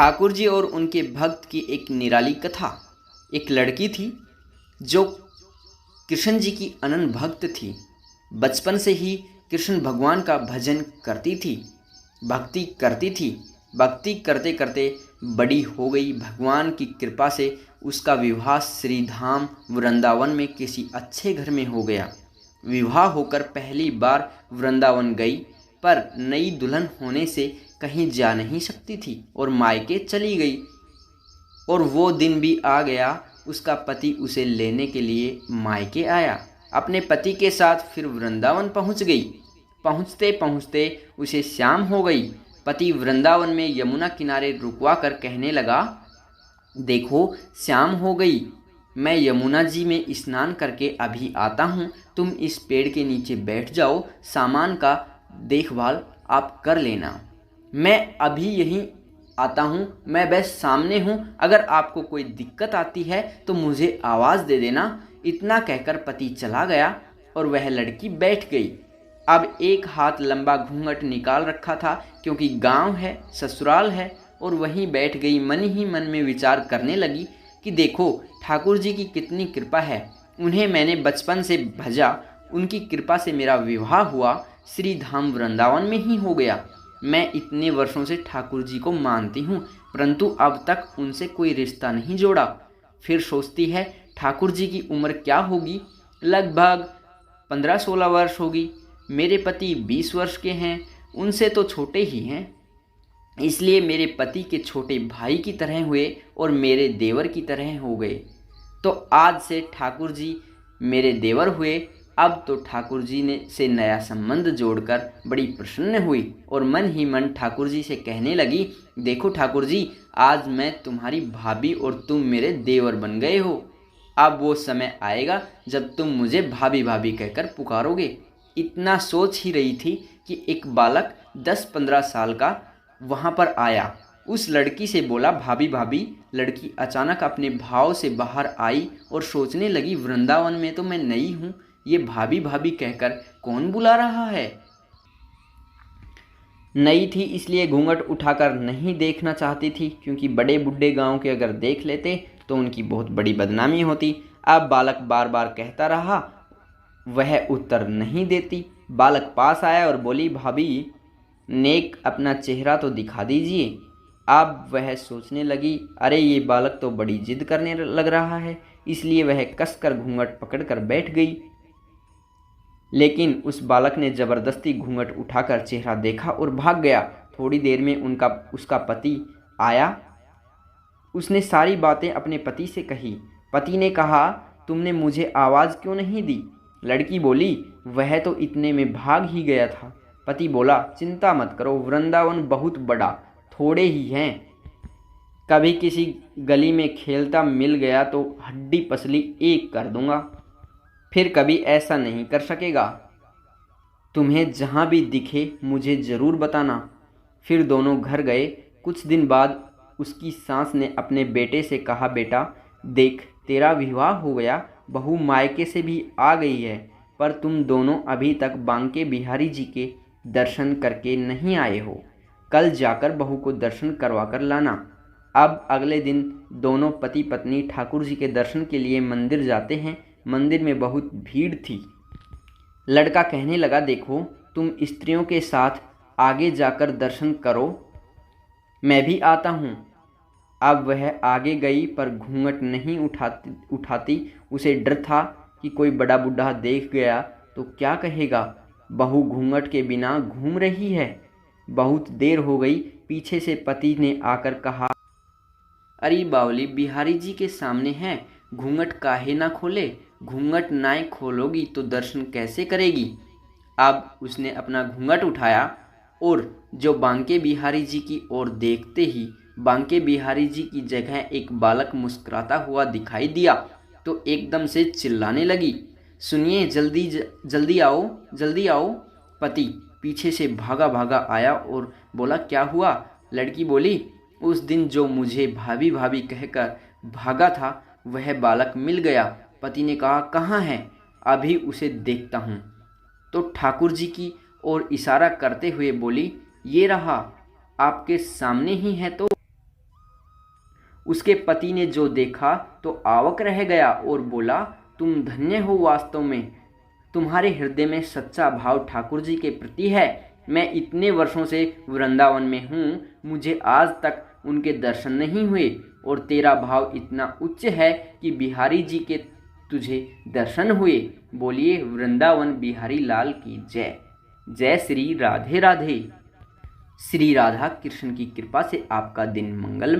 ठाकुर जी और उनके भक्त की एक निराली कथा। एक लड़की थी जो कृष्ण जी की अनन्य भक्त थी। बचपन से ही कृष्ण भगवान का भजन करती थी, भक्ति करती थी। भक्ति करते करते बड़ी हो गई। भगवान की कृपा से उसका विवाह श्री धाम वृंदावन में किसी अच्छे घर में हो गया। विवाह होकर पहली बार वृंदावन गई, पर नई दुल्हन होने से कहीं जा नहीं सकती थी और मायके चली गई। और वो दिन भी आ गया, उसका पति उसे लेने के लिए मायके आया। अपने पति के साथ फिर वृंदावन पहुंच गई। पहुंचते पहुंचते उसे शाम हो गई। पति वृंदावन में यमुना किनारे रुकवा कर कहने लगा, देखो शाम हो गई, मैं यमुना जी में स्नान करके अभी आता हूँ। तुम इस पेड़ के नीचे बैठ जाओ, सामान का देखभाल आप कर लेना। मैं अभी यहीं आता हूँ, मैं बस सामने हूँ। अगर आपको कोई दिक्कत आती है तो मुझे आवाज़ दे देना। इतना कहकर पति चला गया और वह लड़की बैठ गई। अब एक हाथ लंबा घूंघट निकाल रखा था, क्योंकि गांव है, ससुराल है, और वहीं बैठ गई। मन ही मन में विचार करने लगी कि देखो ठाकुर जी की कितनी कृपा है, उन्हें मैंने बचपन से भजा, उनकी कृपा से मेरा विवाह हुआ, श्री धाम वृंदावन में ही हो गया। मैं इतने वर्षों से ठाकुर जी को मानती हूँ, परंतु अब तक उनसे कोई रिश्ता नहीं जोड़ा। फिर सोचती है ठाकुर जी की उम्र क्या होगी, लगभग 15-16 वर्ष होगी। मेरे पति 20 वर्ष के हैं, उनसे तो छोटे ही हैं, इसलिए मेरे पति के छोटे भाई की तरह हुए और मेरे देवर की तरह हो गए। तो आज से ठाकुर जी मेरे देवर हुए। अब तो ठाकुर जी ने से नया संबंध जोड़कर बड़ी प्रसन्न हुई और मन ही मन ठाकुर जी से कहने लगी, देखो ठाकुर जी, आज मैं तुम्हारी भाभी और तुम मेरे देवर बन गए हो। अब वो समय आएगा जब तुम मुझे भाभी भाभी कहकर पुकारोगे। इतना सोच ही रही थी कि एक बालक 10-15 साल का वहाँ पर आया। उस लड़की से बोला, भाभी भाभी। लड़की अचानक अपने भाव से बाहर आई और सोचने लगी, वृंदावन में तो मैं नई हूँ, ये भाभी भाभी कहकर कौन बुला रहा है। नई थी इसलिए घूंघट उठाकर नहीं देखना चाहती थी, क्योंकि बड़े बूढ़े गांव के अगर देख लेते तो उनकी बहुत बड़ी बदनामी होती। अब बालक बार बार कहता रहा, वह उत्तर नहीं देती। बालक पास आया और बोली, भाभी नेक अपना चेहरा तो दिखा दीजिए। अब वह सोचने लगी, अरे ये बालक तो बड़ी जिद करने लग रहा है, इसलिए वह कसकर घूंघट पकड़कर बैठ गई। लेकिन उस बालक ने जबरदस्ती घूंघट उठाकर चेहरा देखा और भाग गया। थोड़ी देर में उसका पति आया। उसने सारी बातें अपने पति से कही। पति ने कहा, तुमने मुझे आवाज़ क्यों नहीं दी। लड़की बोली, वह तो इतने में भाग ही गया था। पति बोला, चिंता मत करो, वृंदावन बहुत बड़ा, थोड़े ही हैं। कभी किसी गली में खेलता मिल गया तो हड्डी पसली एक कर दूंगा, फिर कभी ऐसा नहीं कर सकेगा। तुम्हें जहाँ भी दिखे मुझे ज़रूर बताना। फिर दोनों घर गए। कुछ दिन बाद उसकी सास ने अपने बेटे से कहा, बेटा देख, तेरा विवाह हो गया, बहू मायके से भी आ गई है, पर तुम दोनों अभी तक बांके बिहारी जी के दर्शन करके नहीं आए हो। कल जाकर बहू को दर्शन करवा कर लाना। अब अगले दिन दोनों पति पत्नी ठाकुर जी के दर्शन के लिए मंदिर जाते हैं। मंदिर में बहुत भीड़ थी। लड़का कहने लगा, देखो तुम स्त्रियों के साथ आगे जाकर दर्शन करो, मैं भी आता हूँ। अब वह आगे गई, पर घूंघट नहीं उठाती। उसे डर था कि कोई बड़ा बूढ़ा देख गया तो क्या कहेगा, बहू घूंघट के बिना घूम रही है। बहुत देर हो गई। पीछे से पति ने आकर कहा, अरे बावली, बिहारी जी के सामने हैं, घूंघट काहे ना खोले। घूंघट ना खोलोगी तो दर्शन कैसे करेगी। अब उसने अपना घूंघट उठाया और जो बांके बिहारी जी की ओर देखते ही बांके बिहारी जी की जगह एक बालक मुस्कुराता हुआ दिखाई दिया, तो एकदम से चिल्लाने लगी, सुनिए, जल्दी जल्दी आओ, जल्दी आओ। पति पीछे से भागा भागा आया और बोला, क्या हुआ। लड़की बोली, उस दिन जो मुझे भाभी भाभी कहकर भागा था वह बालक मिल गया। पति ने कहा, कहाँ है, अभी उसे देखता हूँ। तो ठाकुर जी की ओर इशारा करते हुए बोली, ये रहा, आपके सामने ही है। तो उसके पति ने जो देखा तो आवाक रह गया और बोला, तुम धन्य हो, वास्तव में तुम्हारे हृदय में सच्चा भाव ठाकुर जी के प्रति है। मैं इतने वर्षों से वृंदावन में हूँ, मुझे आज तक उनके दर्शन नहीं हुए और तेरा भाव इतना उच्च है कि बिहारी जी के तुझे दर्शन हुए। बोलिए वृंदावन बिहारी लाल की जय। जय श्री राधे राधे। श्री राधा कृष्ण की कृपा से आपका दिन मंगलमय